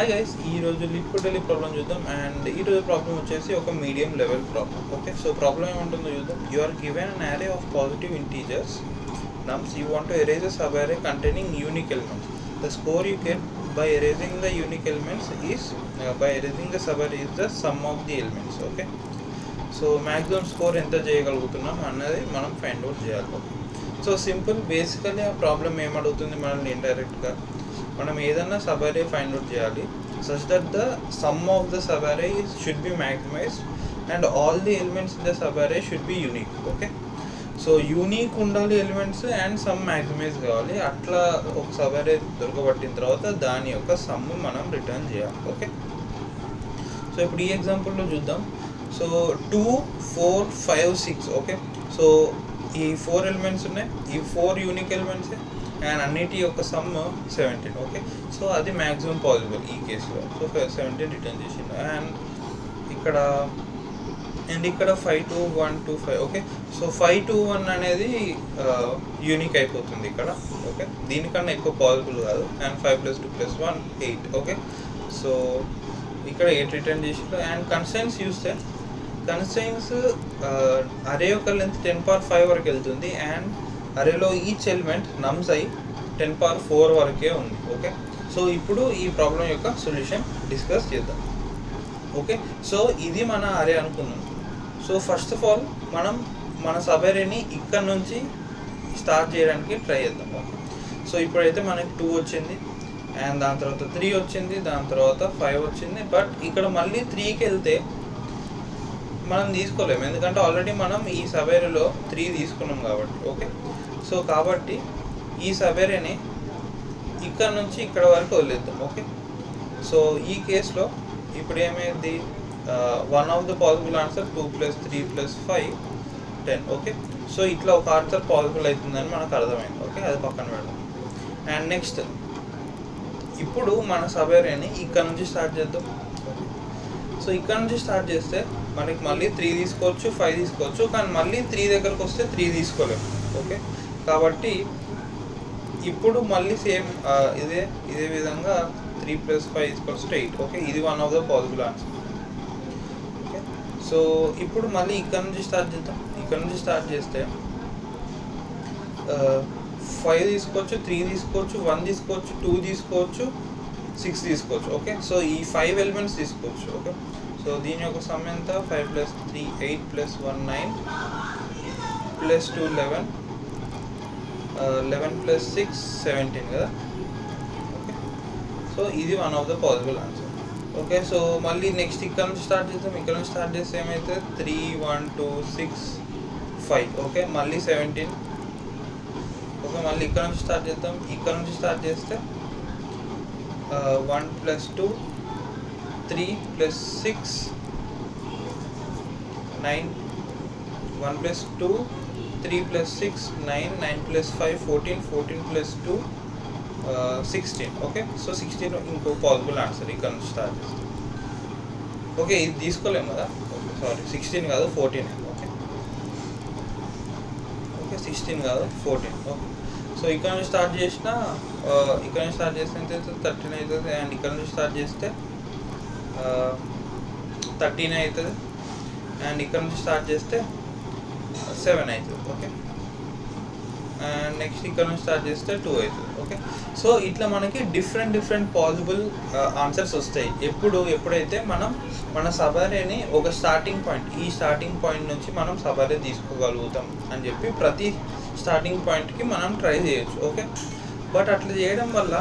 Hi guys, ఈరోజు liquid problem చూద్దాం. And ఈరోజు ప్రాబ్లం వచ్చేసి ఒక medium level problem. Okay, so problem ఏముంటుందో చూద్దాం. You are given an array of positive integers nums. You want to erase a subarray containing unique elements. The score you get by erasing the unique elements is by erasing the subarray is the sum of the elements. Okay, so maximum score ఎంత చేయగలుగుతున్నాం అన్నది మనం find out చేయాలి. So simple, basically ఆ problem ఏమడుగుతుంది మనల్ని ఇండైరెక్ట్గా, మనం ఏదన్నా సబ్ అరే ఫైండ్ అవుట్ చేయాలి such that the sum of the subarray should be maximized and all the elements in the subarray should be unique. Okay, so unique ఉండాలి elements and sum maximize కావాలి. అట్లా ఒక sub అరే దొరకబట్టిన తర్వాత దాని యొక్క some మనం return చేయాలి. ఓకే, సో ఇప్పుడు ఈ ఎగ్జాంపుల్లో చూద్దాం. సో 2, 4, 5, 6. ఓకే, సో ఈ 4 ఎలిమెంట్స్ ఉన్నాయి, ఈ 4 యూనిక్ ఎలిమెంట్స్ అండ్ అన్నిటి యొక్క సమ్ 17. ఓకే, సో అది మ్యాక్సిమం పాసిబుల్ ఈ కేసులో. సో 17 రిటర్న్ చేసిండు. అండ్ ఇక్కడ 5 2 1 2 5. ఓకే, సో 5 2 1 అనేది యూనిక్ అయిపోతుంది ఇక్కడ. ఓకే, దీనికన్నా ఎక్కువ పాసిబుల్ కాదు. అండ్ 5 + 2 + 1 8. ఓకే, సో ఇక్కడ 8 రిటర్న్ చేసిండు. అండ్ కన్స్ట్రెయింట్స్ చూస్తే కన్స్ట్రెయింట్స్ అరే యొక్క లెంత్ 10⁵ వరకు వెళ్తుంది. అండ్ అరేలో ఈచ్ ఎలిమెంట్ నమ్స్ అయి 10⁴ వరకే ఉంది. ఓకే, సో ఇప్పుడు ఈ ప్రాబ్లం యొక్క సొల్యూషన్ డిస్కస్ చేద్దాం. ఓకే, సో ఇది మన అరే అనుకున్నాం. సో ఫస్ట్ ఆఫ్ ఆల్ మనం మన సబ్ అరేని ఇక్కడ నుంచి స్టార్ట్ చేయడానికి ట్రై చేద్దాం. ఓకే, సో ఇప్పుడైతే మనకి 2 వచ్చింది, అండ్ దాని తర్వాత 3 వచ్చింది, దాని తర్వాత 5 వచ్చింది. బట్ ఇక్కడ మళ్ళీ 3కి వెళ్తే మనం తీసుకోలేము, ఎందుకంటే ఆల్రెడీ మనం ఈ సబ్ అరేలో 3 తీసుకున్నాం కాబట్టి. ఓకే, సో కాబట్టి ఈ సబ్ అరేని ఇక్కడ నుంచి ఇక్కడ వరకు వదిలేద్దాం. ఓకే, సో ఈ కేసులో ఇప్పుడు ఏమైంది, one of the possible answer 2 + 3 + 5 10. Okay, so ఇట్లా ఒక ఆన్సర్ పాసిబుల్ అవుతుందని మనకు అర్థమైంది. ఓకే, అది పక్కన పెడదాం. అండ్ నెక్స్ట్ ఇప్పుడు మన సబ్ అరేని ఇక్కడ నుంచి స్టార్ట్ చేద్దాం. సో ఇక్కడ నుంచి స్టార్ట్ చేస్తే మనకి మళ్ళీ 3 తీసుకోవచ్చు, 5 తీసుకోవచ్చు, కానీ మళ్ళీ 3 దగ్గరకు వస్తే 3 తీసుకోలేము. ఓకే, కాబట్టి ఇప్పుడు మళ్ళీ సేమ్ ఇదే విధంగా 3 + 5 = 8. ఓకే, ఇది one of the possible answer. Okay, so ఇప్పుడు మళ్ళీ ఇక్కడ నుంచి స్టార్ట్ చేద్దాం. ఇక్కడ నుంచి స్టార్ట్ చేస్తే 5 తీసుకోవచ్చు, 3 తీసుకోవచ్చు, 1 తీసుకోవచ్చు, 2 తీసుకోవచ్చు, 6 తీసుకోవచ్చు. ఓకే, సో ఈ 5 ఎలిమెంట్స్ తీసుకోవచ్చు. ఓకే, సో దీని యొక్క సమ్ ఎంత, 5 + 3 8 + 1 9 + 2 11 11 + 6 17 కదా. ఓకే, సో ఇది one of the possible answer. Okay, so మళ్ళీ నెక్స్ట్ ఇక్కడ నుంచి స్టార్ట్ చేద్దాం. ఇక్కడ నుంచి స్టార్ట్ చేస్తే ఏమైతే 3 1 2 6 5. ఓకే, మళ్ళీ 17. ఓకే, మళ్ళీ ఇక్కడ నుంచి స్టార్ట్ చేద్దాం. ఇక్కడ నుంచి స్టార్ట్ చేస్తే 1 + 2 3 + 6 9 1 + 2 3 + 6 9 9 + 5 14 14 + 2 16. ఓకే, సో 16 ఇంకో పాసిబుల్ ఆన్సర్ ఇక్కడ నుంచి స్టార్ట్ చేస్తాం. ఓకే, ఇది తీసుకోలేము కదా. ఓకే, సారీ, 16 కాదు 14. ఓకే, ఓకే 16 కాదు 14. ఓకే, సో ఇక్కడ నుంచి స్టార్ట్ చేస్తే ఎంత అవుతుంది, 13 అవుతుంది. అండ్ ఇక్కడ నుంచి స్టార్ట్ చేస్తే 13 అవుతుంది. అండ్ ఇక్కడ నుంచి స్టార్ట్ చేస్తే 7 అవుతుంది. ఓకే, అండ్ నెక్స్ట్ ఇక్కడ నుంచి స్టార్ట్ చేస్తే 2 అవుతుంది. ఓకే, సో ఇట్లా మనకి డిఫరెంట్ పాసిబుల్ ఆన్సర్స్ వస్తాయి ఎప్పుడైతే మనం మన సబ్ అరేని ఒక స్టార్టింగ్ పాయింట్, ఈ స్టార్టింగ్ పాయింట్ నుంచి మనం సబ్ అరే తీసుకోగలుగుతాం అని చెప్పి ప్రతి స్టార్టింగ్ పాయింట్కి మనం ట్రై చేయొచ్చు. ఓకే, బట్ అట్లా చేయడం వల్ల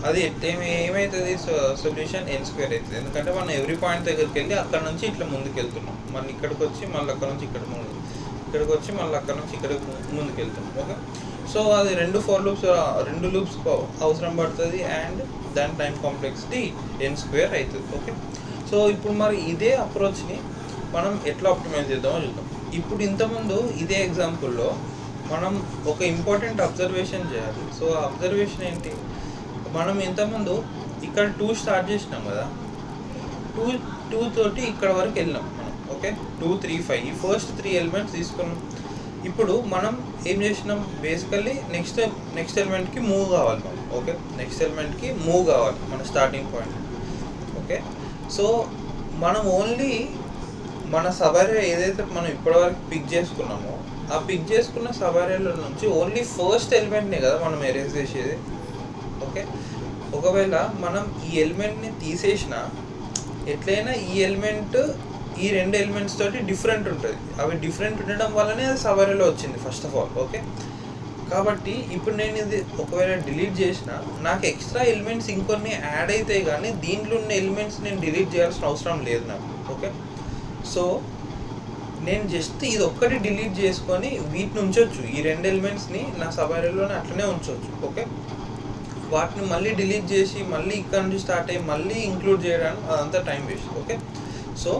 అది ఏమవుతుంది, సొల్యూషన్ n² అవుతుంది. ఎందుకంటే మనం ఎవ్రీ పాయింట్ దగ్గరికి వెళ్ళి అక్కడ నుంచి ఇట్లా ముందుకు వెళ్తున్నాం, మళ్ళీ ఇక్కడికి వచ్చి మళ్ళీ అక్కడ నుంచి ఇక్కడికి వచ్చి మళ్ళీ అక్కడ నుంచి ఇక్కడికి ముందుకు వెళ్తున్నాం. ఓకే, సో అది 2 లూప్స్ అవసరం పడుతుంది. అండ్ దాని టైం కాంప్లెక్సిటీ n² అవుతుంది. ఓకే, సో ఇప్పుడు మరి ఇదే అప్రోచ్ని మనం ఎట్లా ఆప్టిమైజ్ చేద్దామో చూద్దాం. ఇప్పుడు ఇంతకుముందు ఇదే ఎగ్జాంపుల్లో మనం ఒక ఇంపార్టెంట్ అబ్జర్వేషన్ చేయాలి. సో ఆ అబ్జర్వేషన్ ఏంటి, మనం ఇంతకుముందు ఇక్కడ 2 స్టార్ట్ చేసినాం కదా, 2 తోటి ఇక్కడ వరకు వెళ్ళినాం మనం. ఓకే, 2 3 5 ఈ ఫస్ట్ 3 ఎలిమెంట్స్ తీసుకున్నాం. ఇప్పుడు మనం ఏం చేసినాం, బేసికల్లీ నెక్స్ట్ ఎలిమెంట్కి మూవ్ కావాలి మనం. ఓకే, నెక్స్ట్ ఎలిమెంట్కి మూవ్ కావాలి మన స్టార్టింగ్ పాయింట్. ఓకే, సో మనం ఓన్లీ మన సబ్ అరే ఏదైతే మనం ఇప్పటివరకు పిక్ చేసుకున్నామో ఆ పిక్ చేసుకున్న సబ్ అరేలో నుంచి ఓన్లీ ఫస్ట్ ఎలిమెంట్ని కదా మనం ఎరేజ్ చేసేది. ఓకే, ఒకవేళ మనం ఈ ఎలిమెంట్ని తీసేసిన ఎట్లయినా ఈ ఎలిమెంట్ ఈ రెండు ఎలిమెంట్స్ తోటి డిఫరెంట్ ఉంటుంది. అవి డిఫరెంట్ ఉండడం వల్లనే అది సబ్ అరేలో వచ్చింది ఫస్ట్ ఆఫ్ ఆల్. ఓకే, కాబట్టి ఇప్పుడు నేను ఇది ఒకవేళ డిలీట్ చేసిన నాకు ఎక్స్ట్రా ఎలిమెంట్స్ ఇంకొన్ని యాడ్ అవుతాయి, కానీ దీంట్లో ఉన్న ఎలిమెంట్స్ నేను డిలీట్ చేయాల్సిన అవసరం లేదు నాకు. ఓకే, సో నేను జస్ట్ ఇది ఒక్కటి డిలీట్ చేసుకొని వీటిని ఉంచవచ్చు, ఈ రెండు ఎలిమెంట్స్ని నా సబ్ అరేలోనే అట్లనే ఉంచవచ్చు. ఓకే, వాటిని మళ్ళీ డిలీట్ చేసి మళ్ళీ ఇక్కడ నుంచి స్టార్ట్ అయ్యి మళ్ళీ ఇంక్లూడ్ చేయడానికి అదంతా టైం వేస్ట్. ఓకే, సో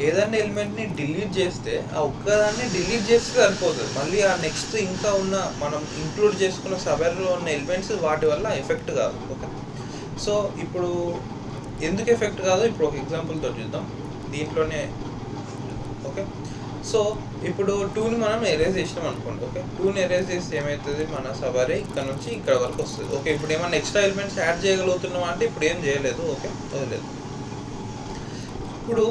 ఏదైనా ఎలిమెంట్ని డిలీట్ చేస్తే ఆ ఒక్కదాన్ని డిలీట్ చేస్తే సరిపోతుంది, మళ్ళీ ఆ నెక్స్ట్ ఇంకా ఉన్న మనం ఇంక్లూడ్ చేసుకున్న సబ్ అరేలో ఉన్న ఎలిమెంట్స్ వాటి వల్ల ఎఫెక్ట్ కాదు. ఓకే, సో ఇప్పుడు ఎందుకు ఎఫెక్ట్ కాదో ఇప్పుడు ఒక ఎగ్జాంపుల్తో చూద్దాం దీంట్లోనే. ఓకే, సో ఇప్పుడు 2ని మనం ఎరేజ్ చేసినాం అనుకోండి. ఓకే, 2ని ఎరేజ్ చేస్తే ఏమవుతుంది, మన సబ్ అరే ఇక్కడ నుంచి ఇక్కడ వరకు వస్తుంది. ఓకే, ఇప్పుడు ఏమైనా ఎక్స్ట్రా ఎలిమెంట్స్ యాడ్ చేయగలుగుతున్నాం అంటే ఇప్పుడు ఏం చేయలేదు. ఓకే, వదిలేదు. ఇప్పుడు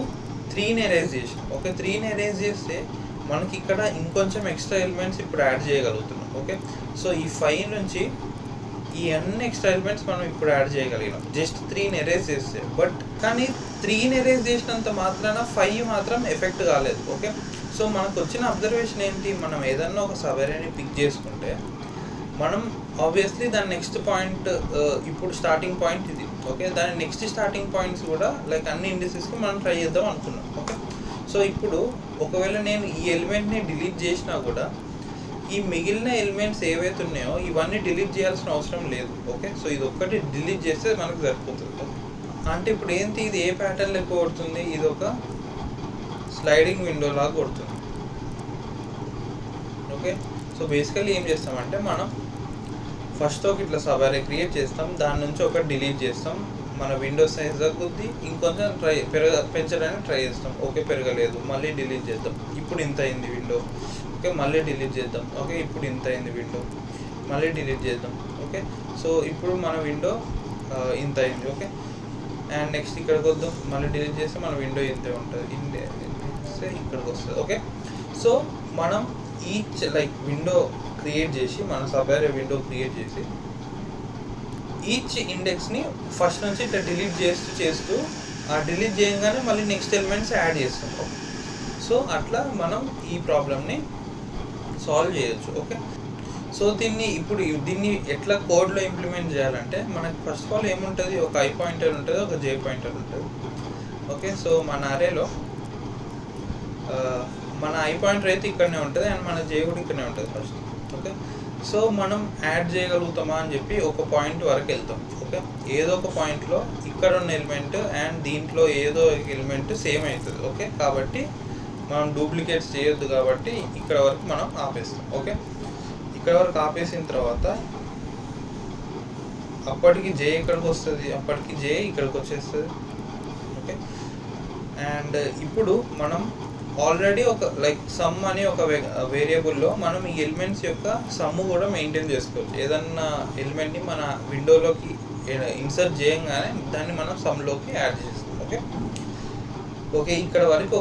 3ని ఎరేజ్ చేసినాం. ఓకే, 3ని ఎరేజ్ చేస్తే మనకి ఇక్కడ ఇంకొంచెం ఎక్స్ట్రా ఎలిమెంట్స్ ఇప్పుడు యాడ్ చేయగలుగుతున్నాం. ఓకే, సో ఈ 5 నుంచి ఈ అన్ని ఎక్స్ట్రా ఎలిమెంట్స్ మనం ఇప్పుడు యాడ్ చేయగలిగినాం జస్ట్ 3ని ఎరేజ్ చేస్తే. బట్ కానీ 3ని ఎరేజ్ చేసినంత మాత్రాన 5 మాత్రం ఎఫెక్ట్ కాలేదు. ఓకే, సో మనకు వచ్చిన అబ్జర్వేషన్ ఏంటి, మనం ఏదన్నా ఒక సబ్ అరేని పిక్ చేసుకుంటే మనం ఆబ్వియస్లీ దాని నెక్స్ట్ పాయింట్ ఇప్పుడు స్టార్టింగ్ పాయింట్ ఇది. ఓకే, దాని నెక్స్ట్ స్టార్టింగ్ పాయింట్స్ కూడా లైక్ అన్ని ఇండిసెస్కి మనం ట్రై చేద్దాం అనుకున్నాం. ఓకే, సో ఇప్పుడు ఒకవేళ నేను ఈ ఎలిమెంట్ని డిలీట్ చేసినా కూడా ఈ మిగిలిన ఎలిమెంట్స్ ఏవైతే ఉన్నాయో ఇవన్నీ డిలీట్ చేయాల్సిన అవసరం లేదు. ఓకే, సో ఇది ఒక్కటి డిలీట్ చేస్తే మనకు సరిపోతుంది. ఓకే, అంటే ఇప్పుడు ఏంటి, ఇది ఏ ప్యాటర్న్ ఎక్కువ కొడుతుంది, ఇది ఒక స్లైడింగ్ విండో లాగా కొడుతుంది. ఓకే, సో బేసికల్లీ ఏం చేస్తామంటే మనం ఫస్ట్ ఒక ఇట్లా సబ్ అరే క్రియేట్ చేస్తాం, దాని నుంచి ఒకటి డిలీట్ చేస్తాం, మన విండో సైజ్ తగ్గుద్ది, ఇంకొంచెం పెంచడానికి ట్రై చేస్తాం. ఓకే, పెరగలేదు, మళ్ళీ డిలీట్ చేద్దాం, ఇప్పుడు ఇంత అయింది విండో. ఓకే, మళ్ళీ డిలీట్ చేద్దాం. ఓకే, ఇప్పుడు ఇంత అయింది విండో, మళ్ళీ డిలీట్ చేద్దాం. ఓకే, సో ఇప్పుడు మన విండో ఇంత అయింది. ఓకే, అండ్ నెక్స్ట్ ఇక్కడికి వద్దాం, మళ్ళీ డిలీట్ చేస్తే మన విండో ఇంతే ఉంటుంది, ఇక్కడికి వస్తుంది. ఓకే, సో మనం ఈచ్ లైక్ విండో క్రియేట్ చేసి మన సబ్ అరే విండో క్రియేట్ చేసి ఈచ్ ఇండెక్స్ని ఫస్ట్ నుంచి ఇట్లా డిలీట్ చేస్తూ ఆ డిలీట్ చేయగానే మళ్ళీ నెక్స్ట్ ఎలిమెంట్స్ యాడ్ చేస్తుంటాం. సో అట్లా మనం ఈ ప్రాబ్లమ్ని సాల్వ్ చేయొచ్చు. ఓకే, సో దీన్ని ఎట్లా కోడ్లో ఇంప్లిమెంట్ చేయాలంటే మనకి ఫస్ట్ ఆఫ్ ఆల్ ఏముంటుంది, ఒక ఐ పాయింటర్ ఉంటుంది, ఒక జే పాయింటర్ ఉంటుంది. ఓకే, సో మన అరేలో మన ఐ పాయింటర్ అయితే ఇక్కడనే ఉంటుంది అండ్ మన జే కూడా ఇక్కడనే ఉంటుంది ఫస్ట్. ఓకే, సో మనం యాడ్ చేయగలుగుతామా అని చెప్పి ఒక పాయింట్ వరకు వెళ్తాం. ఓకే, ఏదో ఒక పాయింట్లో ఇక్కడ ఉన్న ఎలిమెంట్ అండ్ దీంట్లో ఏదో ఎలిమెంట్ సేమ్ అవుతుంది. ఓకే, కాబట్టి మనం డూప్లికేట్స్ చేయొద్దు, కాబట్టి ఇక్కడ వరకు మనం ఆపేస్తాం. ఓకే, ఇక్కడ వరకు ఆపేసిన తర్వాత అప్పటికి జే ఇక్కడికి వస్తుంది, అప్పటికి జే ఇక్కడికి వచ్చేస్తుంది. ఓకే, అండ్ ఇప్పుడు మనం ఆల్రెడీ ఒక లైక్ సమ్ అనే ఒక వేరియబుల్లో మనం ఈ ఎలిమెంట్స్ యొక్క సమ్ కూడా మెయింటైన్ చేసుకోవచ్చు. ఏదన్నా ఎలిమెంట్ని మన విండోలోకి ఇన్సర్ట్ చేయగానే దాన్ని మనం సమ్లోకి యాడ్ చేస్తాం. ఓకే, ఓకే, ఇక్కడ వరకు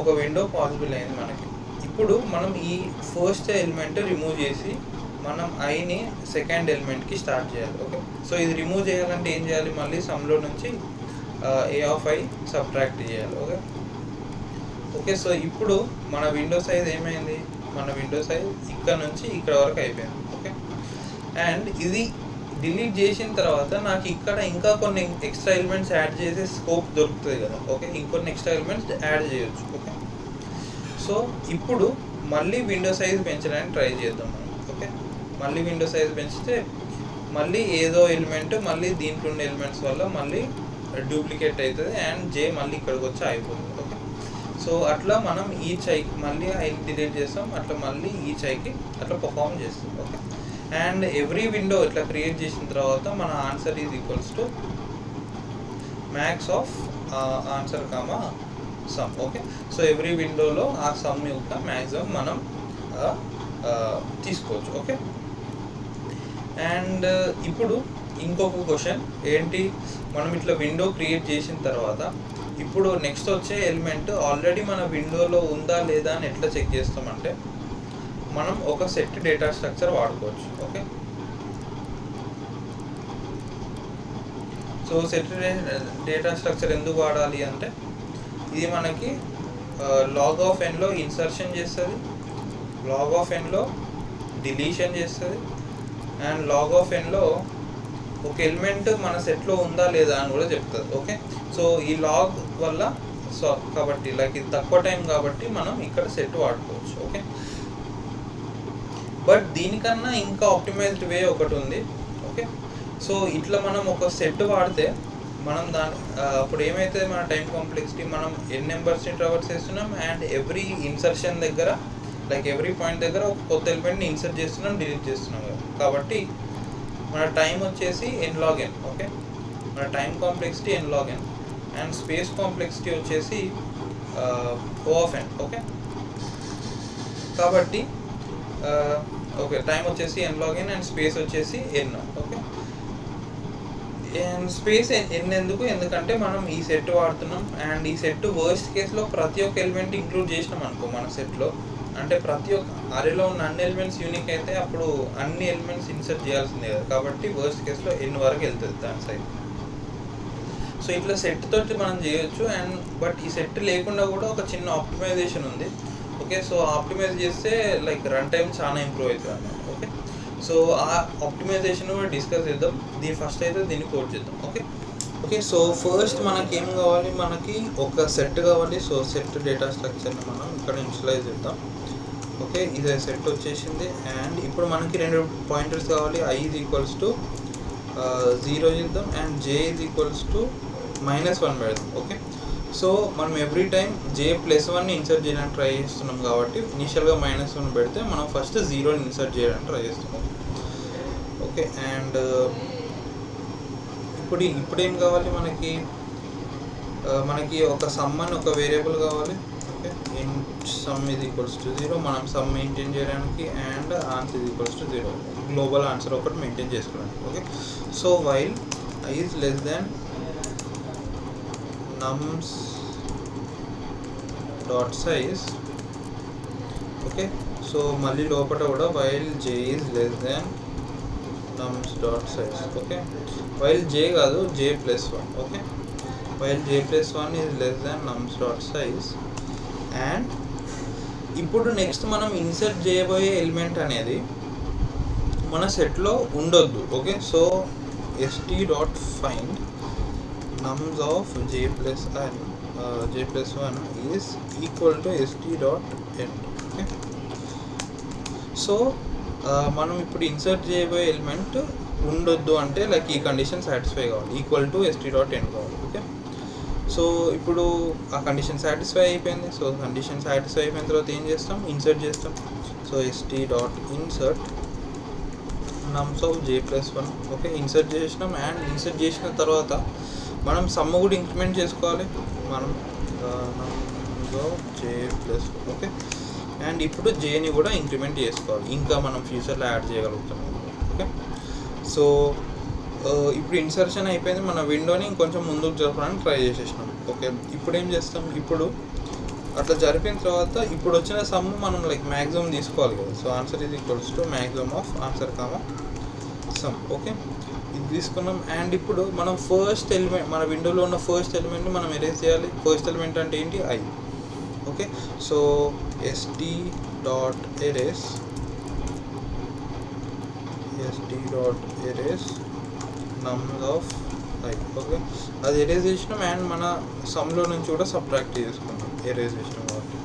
ఒక విండో పాసిబుల్ అయింది మనకి. ఇప్పుడు మనం ఈ ఫస్ట్ ఎలిమెంట్ రిమూవ్ చేసి మనం ఐని సెకండ్ ఎలిమెంట్కి స్టార్ట్ చేయాలి. ఓకే, సో ఇది రిమూవ్ చేయాలంటే ఏం చేయాలి, మళ్ళీ సమ్లో నుంచి ఏ ఆఫ్ ఐ సబ్ట్రాక్ట్ చేయాలి. ఓకే, ఓకే, సో ఇప్పుడు మన విండో సైజ్ ఏమైంది, మన విండో సైజ్ ఇక్కడ నుంచి ఇక్కడ వరకు అయిపోయింది. ఓకే, అండ్ ఇది డిలీట్ చేసిన తర్వాత నాకు ఇక్కడ ఇంకా కొన్ని ఎక్స్ట్రా ఎలిమెంట్స్ యాడ్ చేసే స్కోప్ దొరుకుతుంది కదా. ఓకే, ఇంకొన్ని ఎక్స్ట్రా ఎలిమెంట్స్ యాడ్ చేయొచ్చు. ఓకే, సో ఇప్పుడు మళ్ళీ విండో సైజ్ పెంచడానికి ట్రై చేద్దాం మనం. ఓకే, మళ్ళీ విండో సైజ్ పెంచితే మళ్ళీ ఏదో ఎలిమెంట్ మళ్ళీ దీంట్లో ఉన్న ఎలిమెంట్స్ వల్ల మళ్ళీ డూప్లికేట్ అవుతుంది అండ్ జే మళ్ళీ ఇక్కడికి వచ్చి అయిపోతుంది. ఓకే, సో అట్లా మనం ఈచ్ ఐకి మళ్ళీ ఐకి డిలీట్ చేస్తాం, అట్లా మళ్ళీ ఈచ్ ఐకి అట్లా పర్ఫామ్ చేస్తాం. ఓకే, అండ్ ఎవ్రీ విండో ఇట్లా క్రియేట్ చేసిన తర్వాత మన answer is equals to max of answer comma some. Okay, so every విండోలో ఆ సమ్ యొక్క మ్యాక్సిమం మనం తీసుకోవచ్చు. ఓకే, అండ్ ఇప్పుడు ఇంకొక క్వశ్చన్ ఏంటి, మనం ఇట్లా విండో క్రియేట్ చేసిన తర్వాత ఇప్పుడు నెక్స్ట్ వచ్చే ఎలిమెంట్ ఆల్రెడీ మన విండోలో ఉందా లేదా అని ఎట్లా చెక్ చేస్తామంటే మనం ఒక సెట్ డేటా స్ట్రక్చర్ వాడుకోవచ్చు. Okay, so set data structure ఎందుకు వాడాలి అంటే ఇది మనకి లాగ్ ఆఫ్ ఎన్లో ఇన్సర్షన్ చేస్తుంది, లాగ్ ఆఫ్ ఎన్లో డిలీషన్ చేస్తుంది, అండ్ లాగ్ ఆఫ్ ఎన్లో ఒక ఎలిమెంట్ మన సెట్లో ఉందా లేదా అని కూడా చెప్తుంది. ఓకే, సో ఈ లాగ్ వల్ల సో కాబట్టి లైక్ ఇది తక్కువ టైం కాబట్టి మనం ఇక్కడ సెట్ వాడుకోవచ్చు. ఓకే, బట్ దీనికన్నా ఇంకా ఆప్టిమైజ్డ్ వే ఒకటి ఉంది. ఓకే, సో ఇట్లా మనం ఒక సెట్ వాడితే మనం దాని అప్పుడు ఏమైతే మన టైం కాంప్లెక్సిటీ మనం ఎన్ నెంబర్స్ని ట్రావర్స్ చేస్తున్నాం అండ్ ఎవ్రీ ఇన్సర్షన్ దగ్గర లైక్ ఎవ్రీ పాయింట్ దగ్గర ఒక కొత్త ఎలిమెంట్ని ఇన్సర్ట్ చేస్తున్నాం, డిలీట్ చేస్తున్నాం కదా, కాబట్టి మన టైం వచ్చేసి ఎన్ లాగ్ ఎన్. ఓకే, మన time complexity n log n and space complexity వచ్చేసి ఓ ఆఫ్ ఎన్. ఓకే, కాబట్టి ఓకే టైం వచ్చేసి n log n and space వచ్చేసి n. Okay, and space n ఎందుకంటే మనం ఈ సెట్ వాడుతున్నాం అండ్ ఈ సెట్ వర్స్ట్ కేసులో ప్రతి ఒక్క ఎలిమెంట్ ఇంక్లూడ్ చేసినాం అనుకో మన సెట్లో, అంటే ప్రతి ఒక్క అరేలో ఉన్న అన్ని ఎలిమెంట్స్ యూనిక్ అయితే అప్పుడు అన్ని ఎలిమెంట్స్ ఇన్సర్ట్ చేయాల్సిందే కదా, కాబట్టి వర్స్ట్ కేసులో ఎన్ వరకు వెళ్తుంది దాని సైడ్. సో ఇట్లా సెట్ తోటి మనం చేయొచ్చు అండ్ బట్ ఈ సెట్ లేకుండా కూడా ఒక చిన్న ఆప్టిమైజేషన్ ఉంది. ఓకే, సో ఆప్టిమైజ్ చేస్తే లైక్ రన్ టైం చాలా ఇంప్రూవ్ అవుతుంది అన్నమాట. ఓకే, సో ఆ ఆప్టిమైజేషన్ కూడా డిస్కస్ చేద్దాం. ఫస్ట్ అయితే దీన్ని కోడ్ చేద్దాం. ఓకే, ఓకే, సో ఫస్ట్ మనకి ఏం కావాలి, మనకి ఒక సెట్ కావాలి. సో సెట్ డేటా స్ట్రక్చర్ని మనం ఇక్కడ ఇనిషియలైజ్ చేద్దాం. ఓకే, ఇది సెట్ వచ్చేసింది అండ్ ఇప్పుడు మనకి రెండు పాయింటర్స్ కావాలి. I is equals to 0 చేద్దాం and J is equals to -1 పెడదాం. ఓకే, సో మనం ఎవ్రీ టైం J+1ని ఇన్సర్ట్ చేయడానికి ట్రై చేస్తున్నాం కాబట్టి ఇనిషియల్గా -1 పెడితే మనం ఫస్ట్ 0ని ఇన్సర్ట్ చేయడానికి ట్రై చేస్తున్నాం. ఓకే, అండ్ ఇప్పుడు ఏం కావాలి మనకి ఒక సమ్ అని ఒక వేరియబుల్ కావాలి. Okay, some is equals to 0 మనం సమ్ మెయింటైన్ చేయడానికి and answer is equals to 0 global answer ఒకటి మెయింటైన్ చేసుకోవడానికి. Okay, so while I is less than nums dot size. Okay, so మళ్ళీ లోపల కూడా while J is less than nums dot size. Okay, while J కాదు J+1. Okay, while J+1 is less than nums dot size and ఇప్పుడు next మనం insert చేయబోయే element అనేది మన సెట్లో ఉండొద్దు. Okay, so st.find nums of J+1 is equal to st.end. Okay, so మనం ఇప్పుడు ఇన్సర్ట్ చేయబోయే ఎలిమెంట్ ఉండొద్దు అంటే లైక్ ఈ కండిషన్ సాటిస్ఫై కావాలి, ఈక్వల్ టు st.end కావాలి. ఓకే, సో ఇప్పుడు ఆ కండిషన్ సాటిస్ఫై అయిపోయింది. సో కండిషన్ సాటిస్ఫై అయిపోయిన తర్వాత ఏం చేస్తాం, ఇన్సర్ట్ చేస్తాం. So st.insert nums of J+1. Okay, insert చేసినాం అండ్ ఇన్సర్ట్ చేసిన తర్వాత మనం సమ్ కూడా ఇంక్రిమెంట్ చేసుకోవాలి మనం nums of J+1. Okay, and ఇప్పుడు Jని కూడా ఇంక్రిమెంట్ చేసుకోవాలి, ఇంకా మనం ఫ్యూచర్లో యాడ్ చేయగలుగుతున్నాం. ఓకే, సో ఇప్పుడు ఇన్సర్షన్ అయిపోయింది, మన విండోని ఇంకొంచెం ముందుకు జరపడానికి ట్రై చేసేసినాం. ఓకే, ఇప్పుడు ఏం చేస్తాం, ఇప్పుడు అట్లా జరిపిన తర్వాత ఇప్పుడు వచ్చిన సమ్ మనం లైక్ మ్యాక్సిమం తీసుకోవాలి కదా. So answer is equals to maximum of answer comma some. Okay, ఇది తీసుకున్నాం అండ్ ఇప్పుడు మనం ఫస్ట్ ఎలిమెంట్ మన విండోలో ఉన్న ఫస్ట్ ఎలిమెంట్ని మనం ఎరేజ్ చేయాలి. ఫస్ట్ ఎలిమెంట్ అంటే ఏంటి, I. Okay, so st.erase nums of I. Okay, అది ఎరేజ్ చేసినాం అండ్ మన సమ్లో నుంచి కూడా సబ్ట్రాక్ట్ చేసుకున్నాం ఎరేజ్ చేసినాం కాబట్టి.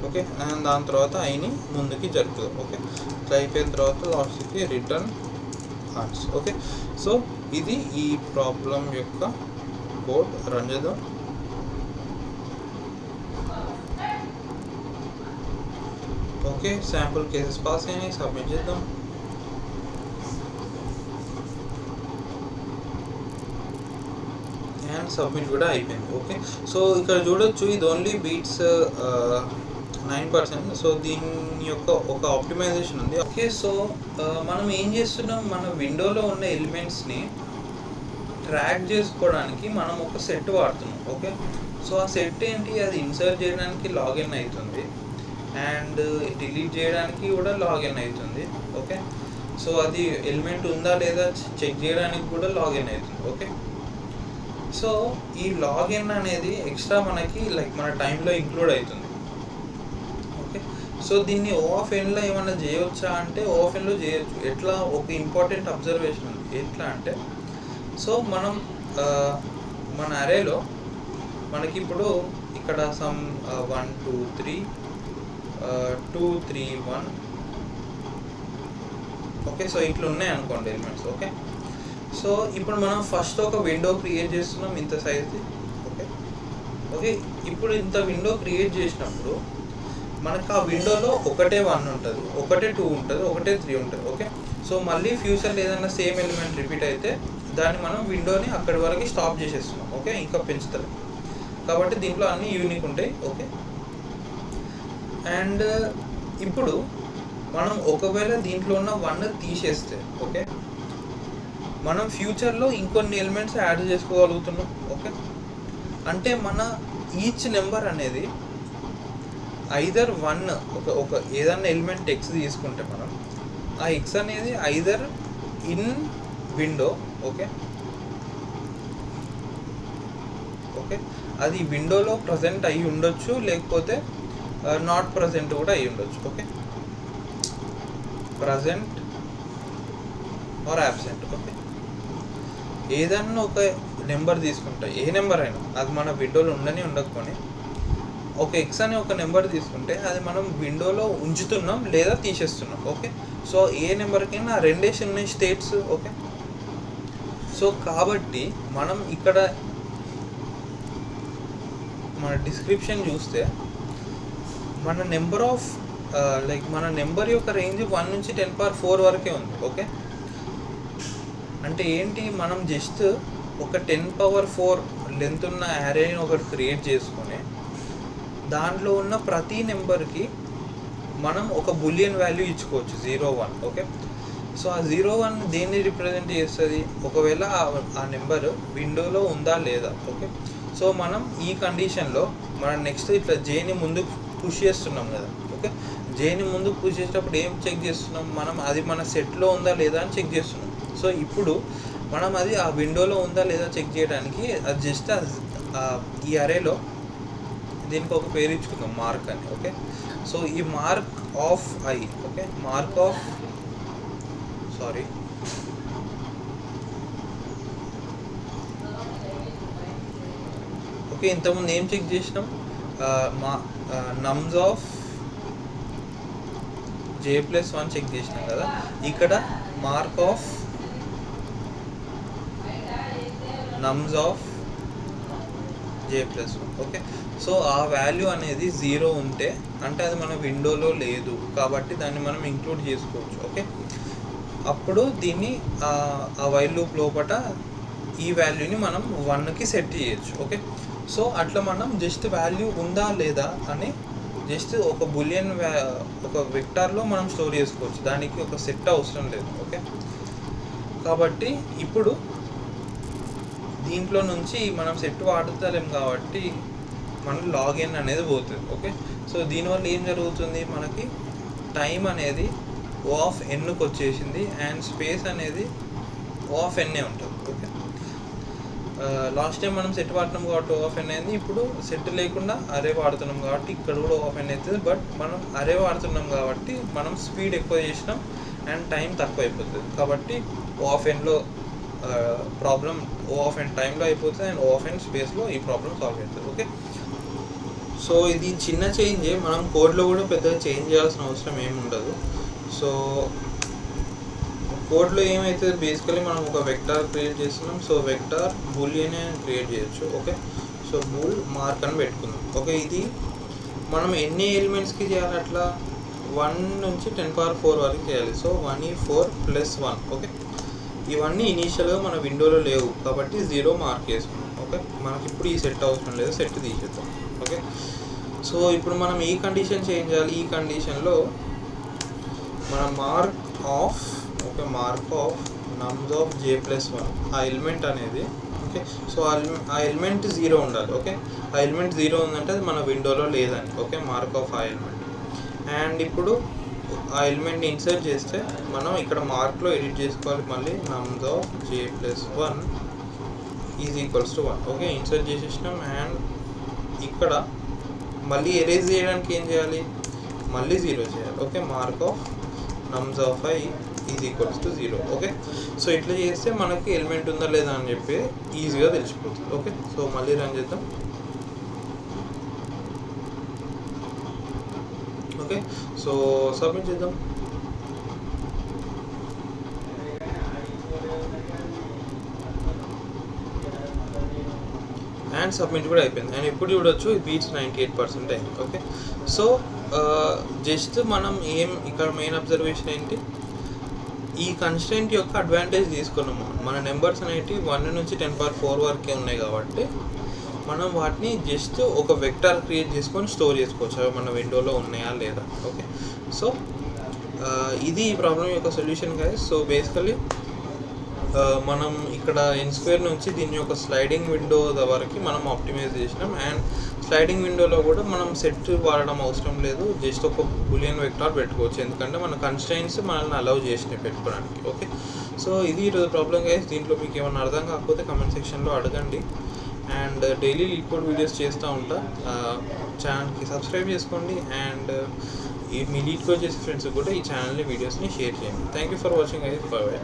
ఓకే, అండ్ దాని తర్వాత ఐని ముందుకి జరుపుతాం. ఓకే, ఇట్లా అయిపోయిన తర్వాత లాస్ట్కి రిటర్న్ ఆన్సర్. ఓకే, సో ఇది ఈ ప్రాబ్లం యొక్క కోడ్. రన్ చేద్దాం. ఓకే, శాంపుల్ కేసెస్ పాస్ అయినాయి, సబ్మిట్ చేద్దాం. అండ్ సబ్మిట్ కూడా అయిపోయింది. ఓకే, సో ఇక్కడ చూడొచ్చు ఇది ఓన్లీ బీట్స్ 9%. సో దీని యొక్క ఒక ఆప్టిమైజేషన్ ఉంది. ఓకే, సో మనం ఏం చేస్తున్నాం, మన విండోలో ఉన్న ఎలిమెంట్స్ని ట్రాక్ చేసుకోవడానికి మనం ఒక సెట్ వాడుతున్నాం. ఓకే, సో ఆ సెట్ ఏంటి, అది ఇన్సర్ట్ చేయడానికి లాగిన్ అవుతుంది అండ్ డిలీట్ చేయడానికి కూడా లాగిన్ అవుతుంది. ఓకే, సో అది ఎలిమెంట్ ఉందా లేదా చెక్ చేయడానికి కూడా లాగిన్ అవుతుంది. ఓకే, సో ఈ లాగిన్ అనేది ఎక్స్ట్రా మనకి లైక్ మన టైంలో ఇంక్లూడ్ అవుతుంది. ఓకే, సో దీన్ని ఓఎఫ్ఎన్లో ఏమైనా చేయవచ్చా అంటే ఓఎఫ్ఎన్లో చేయొచ్చు. ఎట్లా, ఒక ఇంపార్టెంట్ అబ్జర్వేషన్ ఉంది. ఎట్లా అంటే, సో మనం మన అరేలో మనకి ఇప్పుడు ఇక్కడ సమ్ 1 2 3 2 3 1 ఓకే, సో ఇట్లా ఉన్నాయి అనుకోండి ఎలిమెంట్స్. ఓకే, సో ఇప్పుడు మనం ఫస్ట్ ఒక విండో క్రియేట్ చేస్తున్నాం ఇంత సైజ్ది. ఓకే ఓకే ఇప్పుడు ఇంత విండో క్రియేట్ చేసినప్పుడు మనకు ఆ విండోలో ఒకటే 1 ఉంటుంది, ఒకటే 2 ఉంటుంది, ఒకటే 3 ఉంటుంది. ఓకే, సో మళ్ళీ ఫ్యూచర్లో ఏదైనా సేమ్ ఎలిమెంట్ రిపీట్ అయితే దాన్ని మనం విండోని అక్కడి వరకు స్టాప్ చేసేస్తున్నాం. ఓకే, ఇంకా పెంచుతారు కాబట్టి దీంట్లో అన్నీ యూనిక్ ఉంటాయి. ఓకే, అండ్ ఇప్పుడు మనం ఒకవేళ దీంట్లో ఉన్న 1 తీసేస్తే ఓకే, మనం ఫ్యూచర్లో ఇంకొన్ని ఎలిమెంట్స్ యాడ్ చేసుకోగలుగుతున్నాం. ఓకే, అంటే మన ఈచ్ నెంబర్ అనేది ఐదర్ 1 ఒక ఏదన్నా ఎలిమెంట్ ఎక్స్ తీసుకుంటే మనం ఆ ఎక్స్ అనేది either in window okay okay అది విండోలో ప్రజెంట్ అయ్యి ఉండొచ్చు, లేకపోతే నాట్ ప్రజెంట్ కూడా అయ్యి ఉండొచ్చు. Okay, present or absent. Okay, ఏదన్నా ఒక నెంబర్ తీసుకుంటే ఏ నెంబర్ అయినా అది మన విండోలో ఉండని ఉండకపోని ఒక ఎక్స్ అనే ఒక నెంబర్ తీసుకుంటే అది మనం విండోలో ఉంచుతున్నాం లేదా తీసేస్తున్నాం. ఓకే, సో ఏ నెంబర్కైనా రెండేసి ఉన్నాయి స్టేట్స్. ఓకే, సో కాబట్టి మనం ఇక్కడ మన డిస్క్రిప్షన్ చూస్తే మన నెంబర్ ఆఫ్ లైక్ మన నెంబర్ యొక్క రేంజ్ 1 నుంచి 10⁴ వరకే ఉంది. ఓకే, అంటే ఏంటి, మనం జస్ట్ ఒక 10⁴ లెంత్ ఉన్న యారేని ఒకటి క్రియేట్ చేసుకొని దాంట్లో ఉన్న ప్రతి నెంబర్కి మనం ఒక బులియన్ వాల్యూ ఇచ్చుకోవచ్చు 0 1. ఓకే, సో ఆ 0 1 దేన్ని రిప్రజెంట్ చేస్తుంది, ఒకవేళ ఆ నెంబర్ విండోలో ఉందా లేదా. ఓకే, సో మనం ఈ కండిషన్లో మనం నెక్స్ట్ ఇట్లా జేని ముందుకు పుష్ చేస్తున్నాం కదా. ఓకే, జేని ముందుకు పుష్ చేసేటప్పుడు ఏం చెక్ చేస్తున్నాం, మనం అది మన సెట్లో ఉందా లేదా అని చెక్ చేస్తున్నాం. సో ఇప్పుడు మనం అది ఆ విండోలో ఉందా లేదా చెక్ చేయడానికి అది జస్ట్ ఈ అరేలో దీనికి ఒక పేరు ఇచ్చుకుందాం, మార్క్ అని. ఓకే, సో ఈ mark of I. Okay, mark of sorry okay ఇంతకుముందు ఏం చెక్ చేసినాం, మా నమ్స్ ఆఫ్ j+1 చెక్ చేసినాం కదా. ఇక్కడ mark of nums of j+1. Okay, so ఆ వాల్యూ అనేది 0 ఉంటే అంటే అది మన విండోలో లేదు కాబట్టి దాన్ని మనం ఇంక్లూడ్ చేసుకోవచ్చు. ఓకే, అప్పుడు దీన్ని ఆ వైల్ లూప్ లోపల ఈ వాల్యూని మనం 1కి సెట్ చేయొచ్చు. ఓకే, సో అట్లా మనం జస్ట్ వాల్యూ ఉందా లేదా అని జస్ట్ ఒక బులియన్ ఒక వెక్టార్లో మనం స్టోర్ చేసుకోవచ్చు, దానికి ఒక సెట్ అవసరం లేదు. ఓకే, కాబట్టి ఇప్పుడు దీంట్లో నుంచి మనం సెట్ వాడుతలేం కాబట్టి మనం లాగిన్ అనేది పోతుంది. ఓకే, సో దీనివల్ల ఏం జరుగుతుంది, మనకి టైం అనేది O(n)కి వచ్చేసింది అండ్ స్పేస్ అనేది O(n) ఉంటుంది. ఓకే, లాస్ట్ టైం మనం సెట్ వాడుతున్నాం కాబట్టి O(n) అయింది, ఇప్పుడు సెట్ లేకుండా అరే వాడుతున్నాం కాబట్టి ఇక్కడ కూడా O(n) అవుతుంది. బట్ మనం అరే వాడుతున్నాం కాబట్టి మనం స్పీడ్ ఎక్కువ చేసినాం అండ్ టైం తక్కువ అయిపోతుంది కాబట్టి O(n)లో ప్రాబ్లం O(n) టైంలో అయిపోతుంది అండ్ O(n) స్పేస్లో ఈ ప్రాబ్లం సాల్వ్ అవుతుంది. ఓకే, సో ఇది చిన్న చేంజే, మనం కోడ్లో కూడా పెద్దగా చేంజ్ చేయాల్సిన అవసరం ఏమి ఉండదు. సో కోడ్లో ఏమవుతుంది, బేసికలీ మనం ఒక వెక్టార్ క్రియేట్ చేస్తున్నాం. సో వెక్టార్ బూలియన్ క్రియేట్ చేయొచ్చు. ఓకే, సో బూల్ మార్క్ అని పెట్టుకుందాం. ఓకే, ఇది మనం ఎన్ని ఎలిమెంట్స్కి చేయాలి, అట్లా 1 నుంచి 10⁴ వరకు చేయాలి. సో 1 4 + 1. ఓకే, ఇవన్నీ ఇనీషియల్గా మన విండోలో లేవు కాబట్టి 0 మార్క్ చేసుకున్నాం. ఓకే, మనకి ఇప్పుడు ఈ సెట్ అవసరం లేదు, సెట్ తీసేద్దాం. ఓకే, సో ఇప్పుడు మనం ఈ కండిషన్ చేంజ్ చేయాలి. ఈ కండిషన్లో మన mark of nums of j+1 ఆ ఎలిమెంట్ అనేది ఓకే. సో ఆ ఎలిమెంట్ 0 ఉండాలి. ఓకే, ఆ ఎలిమెంట్ 0 ఉందంటే అది మన విండోలో లేదని. ఓకే, మార్క్ ఆఫ్ ఆ ఎలిమెంట్. అండ్ ఇప్పుడు ఆ ఎలిమెంట్ని ఇన్సర్ట్ చేస్తే మనం ఇక్కడ మార్క్లో ఎడిట్ చేసుకోవాలి. మళ్ళీ nums of j+1 is equals to 1. Okay, insert చేసేసినాం. అండ్ ఇక్కడ మళ్ళీ ఎరేజ్ చేయడానికి ఏం చేయాలి, మళ్ళీ 0 చేయాలి. Okay, mark of nums of I is equals to 0. Okay, so ఇట్లా చేస్తే మనకి ఎలిమెంట్ ఉందా లేదా అని చెప్పి ఈజీగా తెలిసిపోతుంది. ఓకే, సో మళ్ళీ రన్ చేద్దాం. ఓకే, సో సబ్మిట్ చేద్దాం. అండ్ సబ్మిట్ కూడా అయిపోయింది. అండ్ ఇప్పుడు చూడొచ్చు ఇది బీట్స్ 98% అయింది. ఓకే, సో జస్ట్ మనం ఇక్కడ మెయిన్ అబ్జర్వేషన్ ఏంటి, ఈ కన్స్టెంట్ యొక్క అడ్వాంటేజ్ తీసుకున్నాము. మన నెంబర్స్ అనేవి 1 నుంచి 10⁴ వరకే ఉన్నాయి కాబట్టి మనం వాటిని జస్ట్ ఒక వెక్టర్ క్రియేట్ చేసుకొని స్టోర్ చేసుకోవచ్చు, అవి మన విండోలో ఉన్నాయా లేదా. ఓకే, సో ఇది ఈ ప్రాబ్లం యొక్క సొల్యూషన్ గైస్. సో బేసికలీ మనం ఇక్కడ n² నుంచి దీని యొక్క స్లైడింగ్ విండో వరకు మనం ఆప్టిమైజ్ చేసినాం. అండ్ స్లైడింగ్ విండోలో కూడా మనం సెట్ వాడడం అవసరం లేదు, జస్ట్ ఒక బూలియన్ వెక్టార్ పెట్టుకోవచ్చు, ఎందుకంటే మన కన్స్ట్రైన్స్ మనల్ని అలౌ చేసినాయి పెట్టుకోవడానికి. ఓకే, సో ఇది ఈరోజు ప్రాబ్లం గైస్. దీంట్లో మీకు ఏమైనా అర్థం కాకపోతే కమెంట్ సెక్షన్లో అడగండి. అండ్ డైలీ లీడ్ వీడియోస్ చేస్తూ ఉంటా. ఛానల్కి సబ్స్క్రైబ్ చేసుకోండి. అండ్ మీ లీడ్ కోడ్ చేసే ఫ్రెండ్స్కి కూడా ఈ ఛానల్ని వీడియోస్ని షేర్ చేయండి. Thank you for watching guys. By by.